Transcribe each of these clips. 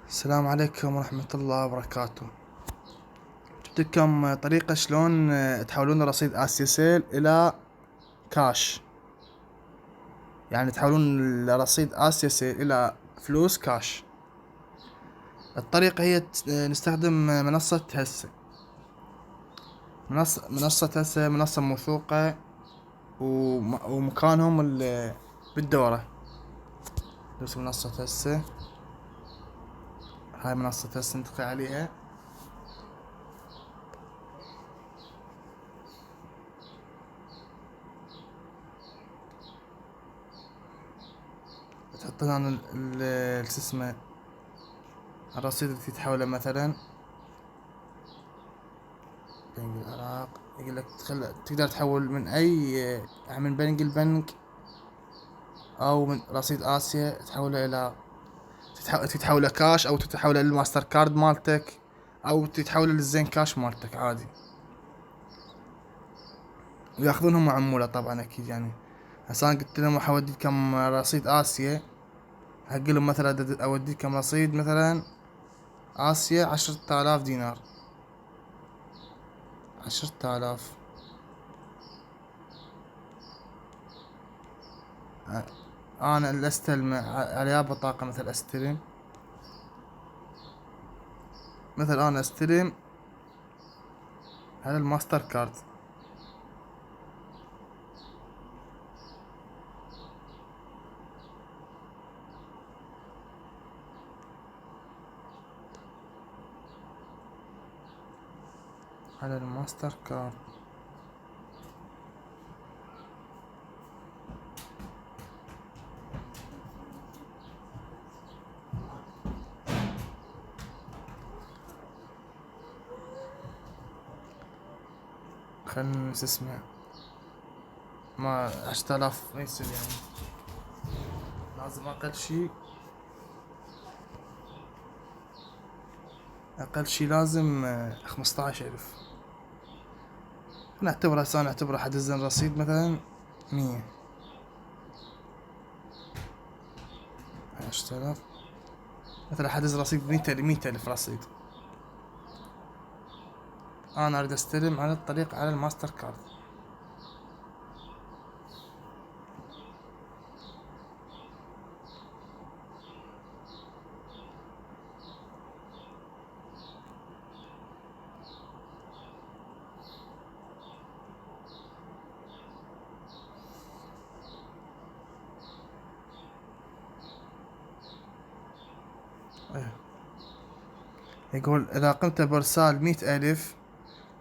السلام عليكم ورحمة الله وبركاته. جبت لكم طريقة شلون تحولون رصيد آسيا سيل إلى كاش، يعني تحولون رصيد آسيا سيل إلى فلوس كاش. الطريقة هي نستخدم منصة هسه. منصة هسه منصة موثوقة ومكانهم بالدورة. ندوس منصة هسه، هاي منصة هسه ندخل عليها. تحط هنا شو اسمه الرصيد اللي تحوله، مثلا بنك العراق. يقول لك تقدر تحول من اي، يعني من بنك البنك او من رصيد اسيا تحوله الى تتحوله كاش، او تتحوله للماستر كارد مالتك، او تتحوله للزين كاش مالتك عادي. وياخذونهم عمولة طبعا اكيد. يعني هسه انا قلت لهم راح اوديكم رصيد اسيا، هقول مثلا اوديكم رصيد مثلا اسيا 10,000 دينار. 10,000 انا اللي استلم عليها بطاقة، مثلا استلم، مثلا انا استلم على الماستر كارد. على الماستر كارد خلنا شو اسمه، ما 10,000 ما يصير، يعني لازم اقل شي لازم 15,000. نعتبره هسه، نعتبره حد الزن رصيد مثلا 100. 10,000 مثلا حد الزن رصيد 100,000 رصيد. انا اريد استلم على الطريق على الماستر كارد. ايه. يقول اذا قمت بارسال 100,000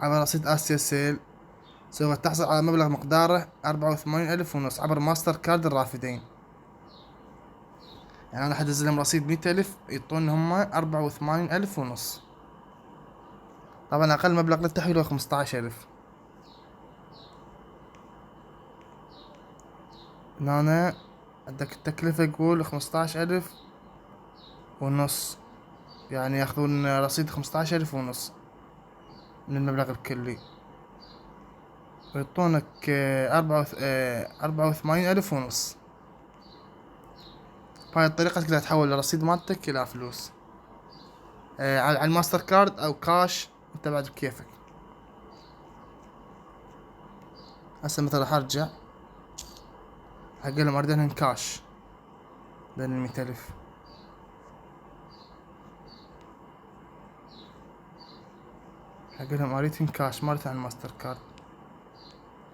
على رصيد اسيا سيل، سوف تحصل على مبلغ مقداره 84,500 عبر ماستر كارد الرافدين. يعني انا حدز لهم رصيد 100,000 يعطون هم 84,500. طبعا اقل مبلغ للتحويل هو 15,000. هنا عندك التكلفة يقول 15,500، يعني ياخذون رصيد 15,500 من المبلغ الكلي، ويعطونك 84,500. بهاي الطريقة تقدر تحول الرصيد مالتك إلى فلوس على الماستر كارد أو كاش، انت بعد بكيفك. هسه مثلا راح ارجع اقول اريد انهم كاش بين 100,000. اقول اريدهم كاش، ما اريد على الماستر كارد،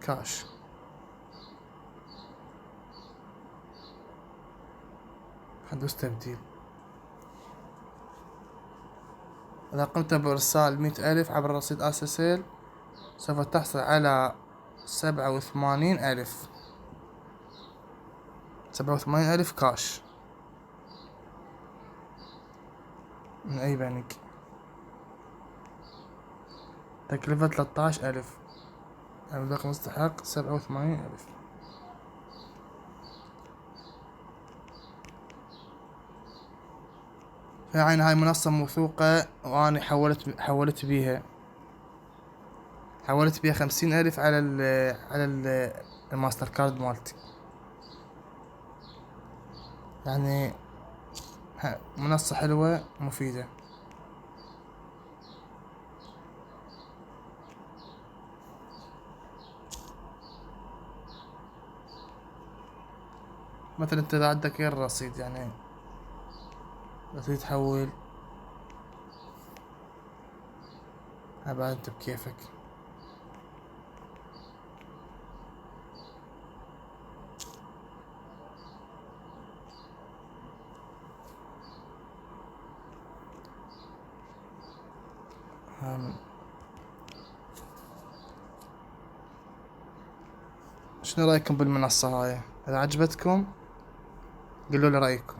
كاش. حدوس تبديل. إذا قمت بإرسال 100,000 عبر رصيد آسيا سيل، سوف تحصل على 87,000. 87,000 كاش من أي بنك. تكلفة 13,000، المبلغ مستحق 87,000. يعني هاي منصة موثوقة، وأنا حولت بيها 50,000 على الماستر كارد مالتي. يعني منصة حلوة مفيدة. مثلا انت اذا عندك غير رصيد يعني رصيد تحول، هبقى انت بكيفك. هم- شنو رايكم بالمنصة هاي؟ اذا عجبتكم قولوا لي رايكم.